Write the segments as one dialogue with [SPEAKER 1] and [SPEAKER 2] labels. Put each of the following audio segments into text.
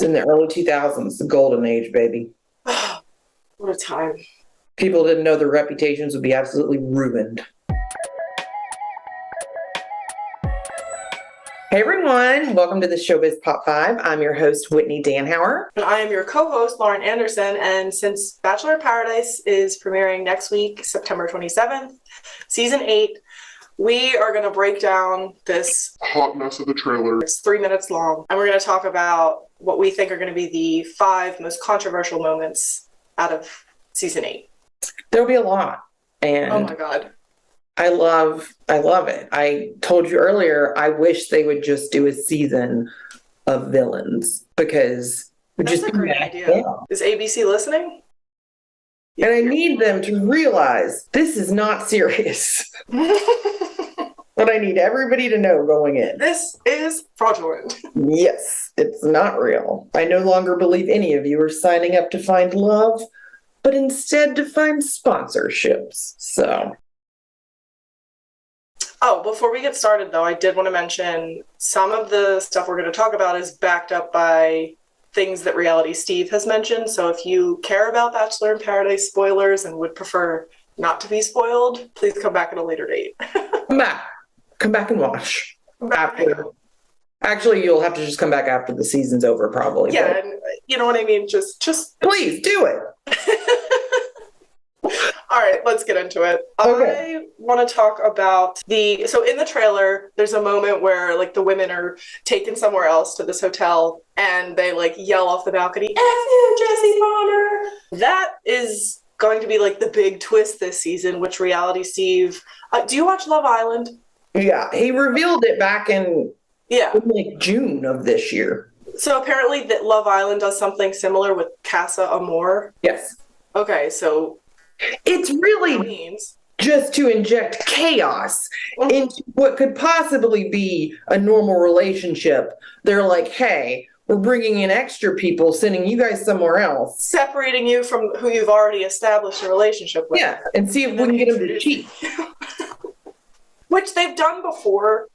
[SPEAKER 1] It's in the early 2000s, the golden age, baby.
[SPEAKER 2] What a time.
[SPEAKER 1] People didn't know their reputations would be absolutely ruined. Hey everyone, welcome to the Showbiz Pop 5. I'm your host, Whitney Danhauer.
[SPEAKER 2] And I am your co-host, Lauren Anderson, and since Bachelor in Paradise is premiering next week, September 27th, Season 8, we are going to break down this
[SPEAKER 3] hot mess of the trailer.
[SPEAKER 2] It's 3 minutes long, and we're going to talk about what we think are going to be the 5 most controversial moments out of Season 8.
[SPEAKER 1] There'll be a lot, and
[SPEAKER 2] oh my God.
[SPEAKER 1] I love it. I told you earlier, I wish they would just do a season of villains because it would
[SPEAKER 2] That's
[SPEAKER 1] just
[SPEAKER 2] a
[SPEAKER 1] be
[SPEAKER 2] great idea.
[SPEAKER 1] down.
[SPEAKER 2] Is ABC listening?
[SPEAKER 1] And I need them to realize this is not serious. But I need everybody to know going in.
[SPEAKER 2] This is fraudulent.
[SPEAKER 1] Yes, it's not real. I no longer believe any of you are signing up to find love, but instead to find sponsorships. So.
[SPEAKER 2] Oh, before we get started, though, I did want to mention some of the stuff we're going to talk about is backed up by things that Reality Steve has mentioned. So if you care about Bachelor in Paradise spoilers and would prefer not to be spoiled, please come back at a later date.
[SPEAKER 1] Come back and watch. Actually, you'll have to just come back after the season's over, probably.
[SPEAKER 2] Yeah, and you know what I mean? Just
[SPEAKER 1] please do it.
[SPEAKER 2] All right, let's get into it. Okay. I want to talk about so in the trailer, there's a moment where like the women are taken somewhere else to this hotel and they like yell off the balcony, "F you, Jesse Palmer!" That is going to be like the big twist this season, which Reality Steve, do you watch Love Island?
[SPEAKER 1] Yeah, he revealed it back in like June of this year.
[SPEAKER 2] So apparently that Love Island does something similar with Casa Amor.
[SPEAKER 1] Yes.
[SPEAKER 2] Okay, so
[SPEAKER 1] it's really just to inject chaos into what could possibly be a normal relationship. They're like, hey, we're bringing in extra people, sending you guys somewhere else.
[SPEAKER 2] Separating you from who you've already established a relationship with.
[SPEAKER 1] Yeah, and see if we can get them to cheat.
[SPEAKER 2] Which they've done before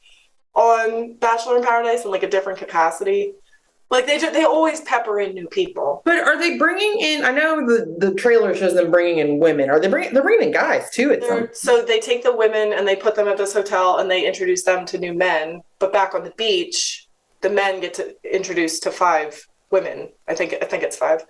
[SPEAKER 2] on Bachelor in Paradise in like a different capacity. Like they always pepper in new people.
[SPEAKER 1] But are they bringing in? I know the trailer shows them bringing in women. They're bringing in guys too?
[SPEAKER 2] So they take the women and they put them at this hotel and they introduce them to new men. But back on the beach, the men get to introduce to 5 women. I think it's 5.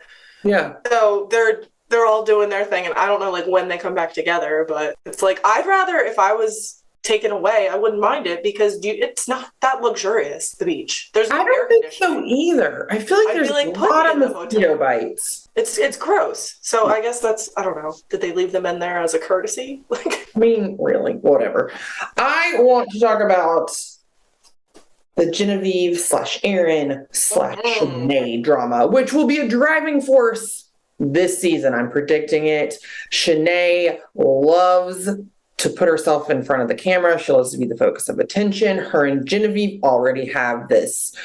[SPEAKER 1] Yeah.
[SPEAKER 2] So they're all doing their thing, and I don't know like when they come back together. But it's like I'd rather if I was taken away, I wouldn't mind it because it's not that luxurious, the beach. There's no air conditioning.
[SPEAKER 1] So either. I feel like there's a lot of mosquito bites.
[SPEAKER 2] It's gross. So I guess that's, I don't know. Did they leave them in there as a courtesy? Like,
[SPEAKER 1] I mean, really, whatever. I want to talk about the Genevieve / Aaron / Shanae drama, which will be a driving force this season. I'm predicting it. Shanae loves to put herself in front of the camera. She loves to be the focus of attention. Her and Genevieve already have this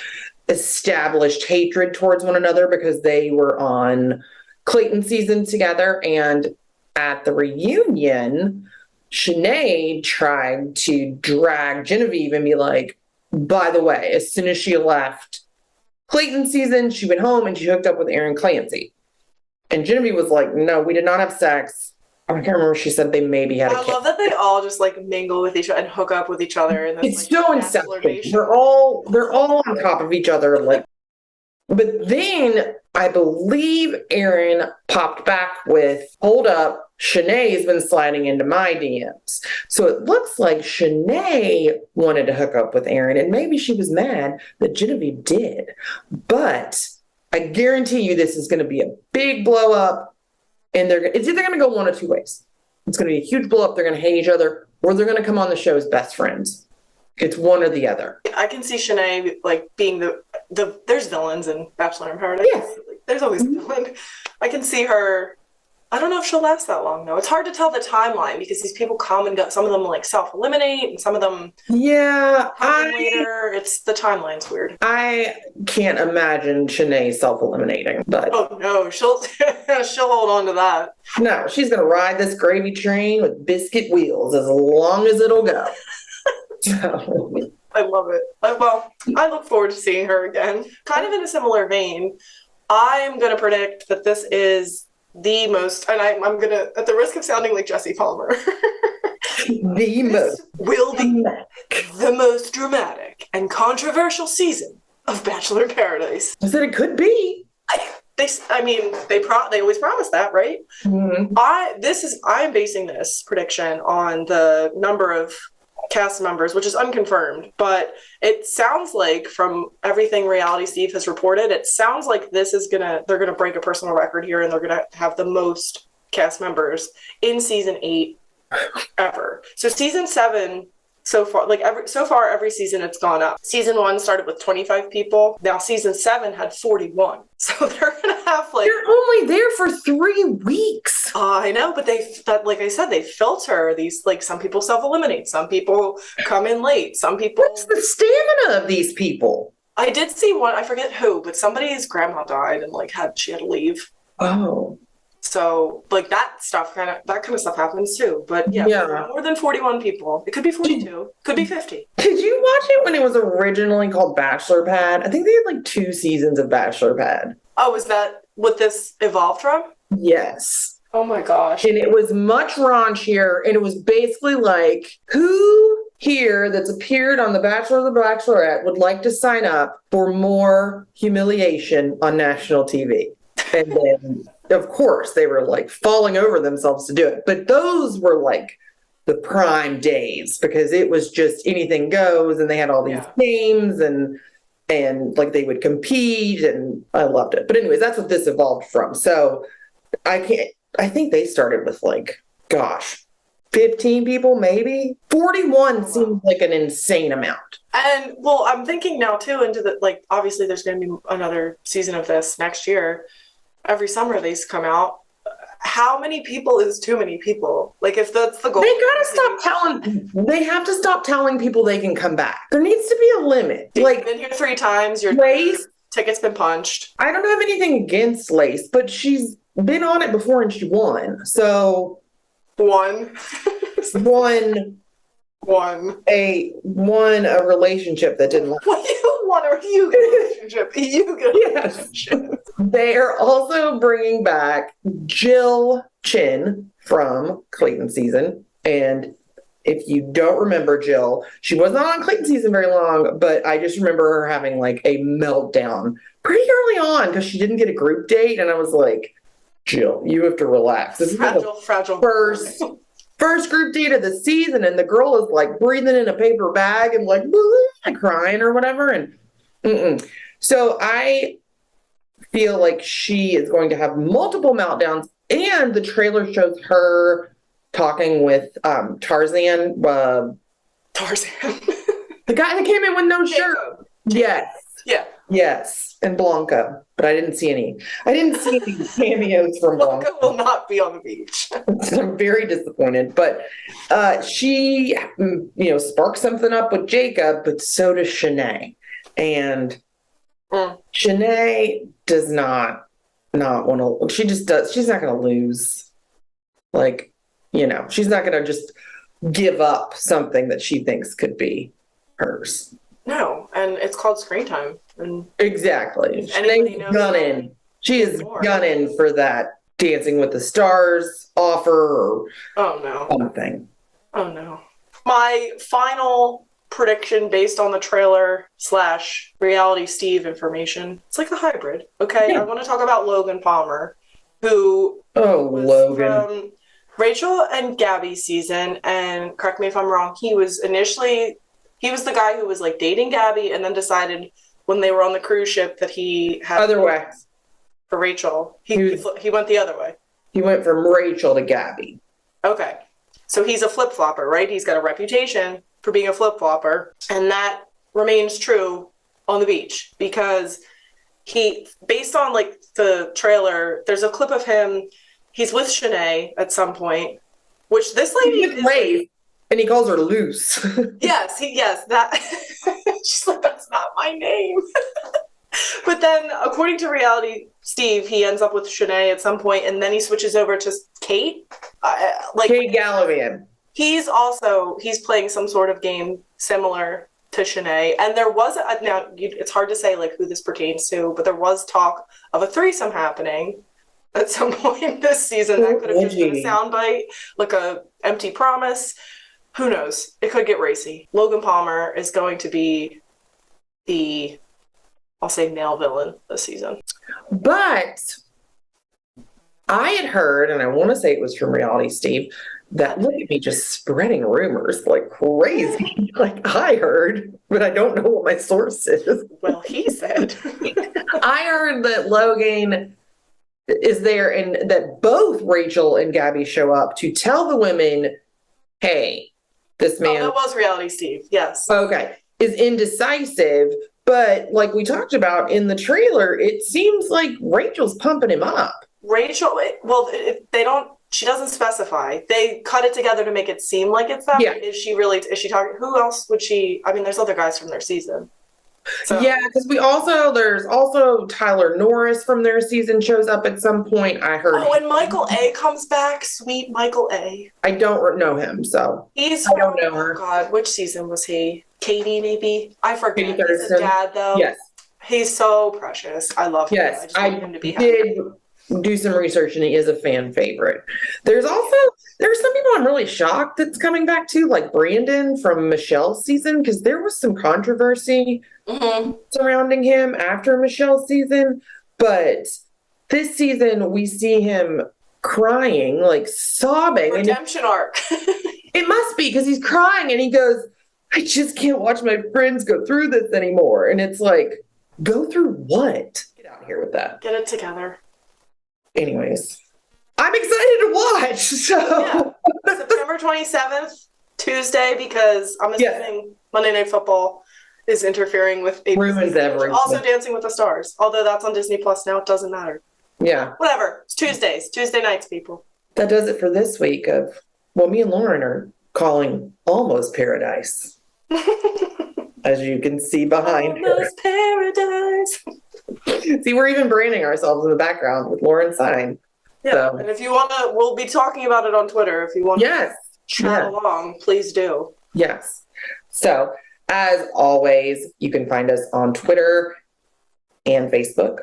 [SPEAKER 1] established hatred towards one another because they were on Clayton season together. And at the reunion, Shanae tried to drag Genevieve and be like, by the way, as soon as she left Clayton season, she went home and she hooked up with Aaron Clancy. And Genevieve was like, no, we did not have sex. I can't remember. She said they maybe had a kid.
[SPEAKER 2] I love that they all just like mingle with each other and hook up with each other. And
[SPEAKER 1] it's like, so incestuous. They're all on top of each other. Like, but then I believe Aaron popped back with, hold up, Shanae's been sliding into my DMs. So it looks like Shanae wanted to hook up with Aaron, and maybe she was mad that Genevieve did. But I guarantee you this is going to be a big blow up. And it's either going to go one of 2 ways. It's going to be a huge blow up. They're going to hate each other, or they're going to come on the show as best friends. It's one or the other.
[SPEAKER 2] I can see Shanae like being the there's villains in Bachelor in Paradise.
[SPEAKER 1] Yes.
[SPEAKER 2] There's always a villain. I can see her. I don't know if she'll last that long though. It's hard to tell the timeline because these people come and go. Some of them like self-eliminate, and some of them later. It's the timeline's weird.
[SPEAKER 1] I can't imagine Shanae self-eliminating, but
[SPEAKER 2] oh no, she'll hold on to that.
[SPEAKER 1] No, she's gonna ride this gravy train with biscuit wheels as long as it'll go. So,
[SPEAKER 2] I love it. I look forward to seeing her again. Kind of in a similar vein, I'm going to predict that this is the most, and I'm going to, at the risk of sounding like Jesse Palmer, this will be the most dramatic and controversial season of Bachelor in Paradise.
[SPEAKER 1] I said it could be.
[SPEAKER 2] They always promise that, right?
[SPEAKER 1] Mm-hmm.
[SPEAKER 2] I'm basing this prediction on the number of cast members, which is unconfirmed, but it sounds like from everything Reality Steve has reported, it sounds like they're gonna break a personal record here, and they're gonna have the most cast members in season 8 ever. So season 7 so far, every season it's gone up. Season 1 started with 25 people. Now season 7 had 41. So they're gonna have
[SPEAKER 1] they're only there for 3 weeks.
[SPEAKER 2] I know, but like I said, they filter these. Like some people self-eliminate, some people come in late, some people.
[SPEAKER 1] What's the stamina of these people?
[SPEAKER 2] I did see one. I forget who, but somebody's grandma died and she had to leave.
[SPEAKER 1] Oh.
[SPEAKER 2] So, that kind of stuff happens too. But yeah, more than 41 people. It could be 42. Could be 50.
[SPEAKER 1] Did you watch it when it was originally called Bachelor Pad? I think they had 2 seasons of Bachelor Pad.
[SPEAKER 2] Oh, is that what this evolved from?
[SPEAKER 1] Yes.
[SPEAKER 2] Oh my gosh.
[SPEAKER 1] And it was much raunchier, and it was basically who here that's appeared on The Bachelor or The Bachelorette would like to sign up for more humiliation on national TV? And then, of course, they were falling over themselves to do it. But those were the prime days, because it was just anything goes, and they had all these games and they would compete, and I loved it. But anyways, that's what this evolved from. So I think they started with 15 people, maybe 41 seems like an insane amount.
[SPEAKER 2] And I'm thinking now too into the obviously there's going to be another season of this next year. Every summer these come out. How many people is too many people? If that's the goal,
[SPEAKER 1] they have to stop telling people they can come back. There needs to be a limit.
[SPEAKER 2] You've been here 3 times, your
[SPEAKER 1] Lace,
[SPEAKER 2] ticket's been punched.
[SPEAKER 1] I don't have anything against Lace, but she's been on it before and she won. So
[SPEAKER 2] One.
[SPEAKER 1] A relationship that didn't last.
[SPEAKER 2] One or you get a relationship. You get a relationship.
[SPEAKER 1] They are also bringing back Jill Chin from Clayton season. And if you don't remember Jill, she was not on Clayton season very long, but I just remember her having a meltdown pretty early on because she didn't get a group date. And I was like, Jill, you have to relax. This is
[SPEAKER 2] fragile.
[SPEAKER 1] First group date of the season, and the girl is breathing in a paper bag and crying or whatever. And so I feel like she is going to have multiple meltdowns, and the trailer shows her talking with Tarzan.
[SPEAKER 2] Tarzan.
[SPEAKER 1] The guy that came in with no shirt. Yes.
[SPEAKER 2] Yeah.
[SPEAKER 1] Yes. And Blanca. But I didn't see any cameos from Blanca.
[SPEAKER 2] Blanca will not be on the beach.
[SPEAKER 1] I'm very disappointed. But she, sparked something up with Jacob, but so does Shanae. And Shanae does not want to, she just does, she's not going to lose. She's not going to just give up something that she thinks could be hers.
[SPEAKER 2] No, and it's called screen time. And
[SPEAKER 1] exactly. Shanae's gunning. She is gunning for that Dancing with the Stars offer or something.
[SPEAKER 2] Oh no. My final prediction based on the trailer / Reality Steve information. It's a hybrid. Okay. Yeah. I want to talk about Logan Palmer, who was
[SPEAKER 1] Logan
[SPEAKER 2] from Rachel and Gabby's season, and correct me if I'm wrong, he was the guy who was dating Gabby and then decided when they were on the cruise ship that he had
[SPEAKER 1] other way
[SPEAKER 2] for Rachel. He went the other way.
[SPEAKER 1] He went from Rachel to Gabby.
[SPEAKER 2] Okay. So he's a flip-flopper, right? He's got a reputation for being a flip-flopper, and that remains true on the beach because based on the trailer, there's a clip of him, he's with Shanae at some point, which this lady is
[SPEAKER 1] Lace, and he calls her Loose.
[SPEAKER 2] Yes, that she's that's not my name. But then, according to Reality Steve, he ends up with Shanae at some point, and then he switches over to Kate.
[SPEAKER 1] Kate Gallivan.
[SPEAKER 2] He's playing some sort of game similar to Shanae. And there was, it's hard to say like who this pertains to, but there was talk of a threesome happening at some point this season. That could have just been a soundbite, like a empty promise. Who knows? It could get racy. Logan Palmer is going to be the, I'll say, male villain this season.
[SPEAKER 1] But I had heard, and I want to say it was from Reality Steve, that look at me just spreading rumors like crazy. Like I heard, but I don't know what my source is.
[SPEAKER 2] Well, he said.
[SPEAKER 1] I heard that Logan is there and that both Rachel and Gabby show up to tell the women, hey, this man.
[SPEAKER 2] Oh, that was Reality Steve, yes.
[SPEAKER 1] Okay. Is indecisive, but like we talked about in the trailer, it seems like Rachel's pumping him up.
[SPEAKER 2] Rachel, well, they don't, she doesn't specify. They cut it together to make it seem like it's that.
[SPEAKER 1] Yeah.
[SPEAKER 2] Is she talking, who else would she, I mean, there's other guys from their season. So.
[SPEAKER 1] Yeah, because there's also Tyler Norris from their season shows up at some point. I heard.
[SPEAKER 2] Oh, and Michael A comes back. Sweet Michael A.
[SPEAKER 1] I don't know him, so. I don't know her.
[SPEAKER 2] Oh God, which season was he? Katie, maybe? I forget.
[SPEAKER 1] Katie
[SPEAKER 2] He's a dad, though.
[SPEAKER 1] Yes.
[SPEAKER 2] He's so precious. I love him.
[SPEAKER 1] Yes,
[SPEAKER 2] I just want him to be happy.
[SPEAKER 1] did do some research, and he is a fan favorite. There's some people I'm really shocked that's coming back too, like Brandon from Michelle's season, because there was some controversy surrounding him after Michelle's season. But this season, we see him crying, like sobbing.
[SPEAKER 2] Redemption arc.
[SPEAKER 1] It must be because he's crying and he goes, I just can't watch my friends go through this anymore. And it's like, go through what? Get out of here with that.
[SPEAKER 2] Get it together.
[SPEAKER 1] Anyways, I'm excited to watch. So
[SPEAKER 2] yeah. September 27th, Tuesday, because I'm assuming Monday Night Football is interfering with ABC.
[SPEAKER 1] Ruins everything.
[SPEAKER 2] Also Dancing with the Stars. Although that's on Disney Plus now, it doesn't matter.
[SPEAKER 1] Yeah.
[SPEAKER 2] Whatever. It's Tuesdays. Tuesday nights, people.
[SPEAKER 1] That does it for this week of what me and Lauren are calling Almost Paradise. As you can see behind
[SPEAKER 2] Almost Paradise.
[SPEAKER 1] See, we're even branding ourselves in the background with Lauren's sign.
[SPEAKER 2] Yeah, so. And if you want to, we'll be talking about it on Twitter. If you want to chat along, please do.
[SPEAKER 1] Yes. So, as always, you can find us on Twitter and Facebook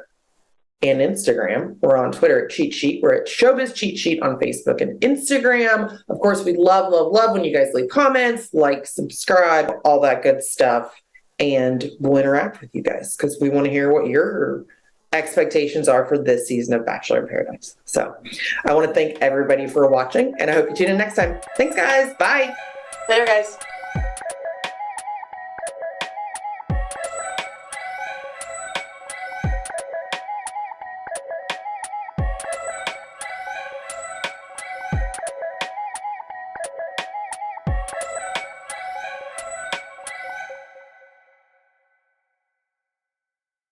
[SPEAKER 1] and Instagram. We're on Twitter at Cheat Sheet. We're at Showbiz Cheat Sheet on Facebook and Instagram. Of course, we love when you guys leave comments, like, subscribe, all that good stuff. And we'll interact with you guys because we want to hear what your expectations are for this season of Bachelor in Paradise. So I want to thank everybody for watching, and I hope you tune in next time. Thanks, guys. Bye.
[SPEAKER 2] Later, guys.